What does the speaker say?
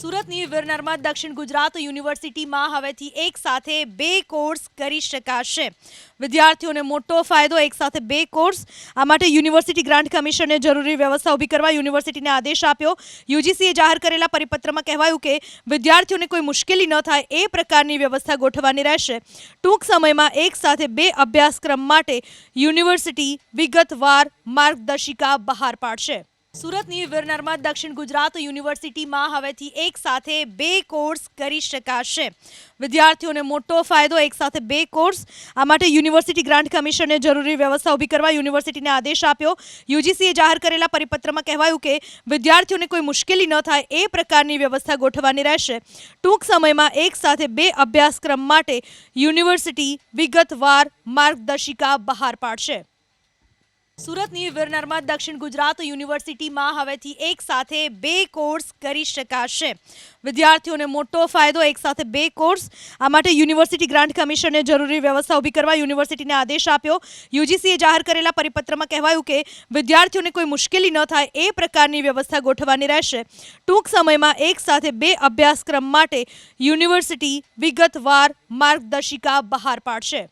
સુરતની વીર નર્મદ દક્ષિણ ગુજરાત યુનિવર્સિટીમાં હવેથી એક સાથે 2 કોર્સ કરી શકાશે। વિદ્યાર્થીઓને મોટો ફાયદો, એક સાથે 2 કોર્સ। આ માટે યુનિવર્સિટી ગ્રાન્ટ કમિશને જરૂરી વ્યવસ્થા ઊભી કરવા યુનિવર્સિટીને આદેશ આપ્યો। યુજીસીએ જાહેર કરેલા પરિપત્રમાં કહેવાયું કે વિદ્યાર્થીઓને કોઈ મુશ્કેલી ન થાય એ પ્રકારની વ્યવસ્થા ગોઠવવાની રહેશે। ટૂંક સમયમાં એક સાથે 2 અભ્યાસક્રમ માટે યુનિવર્સિટી વિગતવાર માર્ગદર્શિકા બહાર પાડશે। સુરતની વીર નર્મદ દક્ષિણ ગુજરાત યુનિવર્સિટીમાં હવેથી એક સાથે 2 કોર્સ કરી શકાશે। વિદ્યાર્થીઓને મોટો ફાયદો, એક સાથે 2 કોર્સ। આ માટે યુનિવર્સિટી ગ્રાન્ટ કમિશને જરૂરી વ્યવસ્થા ઊભી કરવા યુનિવર્સિટીને આદેશ આપ્યો। યુજીસીએ જાહેર કરેલા પરિપત્રમાં કહેવાયું કે વિદ્યાર્થીઓને કોઈ મુશ્કેલી ન થાય એ પ્રકારની વ્યવસ્થા ગોઠવવાની રહેશે। ટૂંક સમયમાં એક સાથે 2 અભ્યાસક્રમ માટે યુનિવર્સિટી વિગતવાર માર્ગદર્શિકા બહાર પાડશે। સુરતની વીર નર્મદ દક્ષિણ ગુજરાત યુનિવર્સિટીમાં હવેથી એક સાથે 2 કોર્સ કરી શકાશે। વિદ્યાર્થીઓને મોટો ફાયદો, એક સાથે 2 કોર્સ। આ માટે યુનિવર્સિટી ગ્રાન્ટ કમિશને જરૂરી વ્યવસ્થા ઊભી કરવા યુનિવર્સિટીને આદેશ આપ્યો। યુજીસીએ જાહેર કરેલા પરિપત્રમાં કહેવાયું કે વિદ્યાર્થીઓને કોઈ મુશ્કેલી ન થાય એ પ્રકારની વ્યવસ્થા ગોઠવવાની રહેશે। ટૂંક સમયમાં એક સાથે 2 અભ્યાસક્રમ માટે યુનિવર્સિટી વિગતવાર માર્ગદર્શિકા બહાર પાડશે।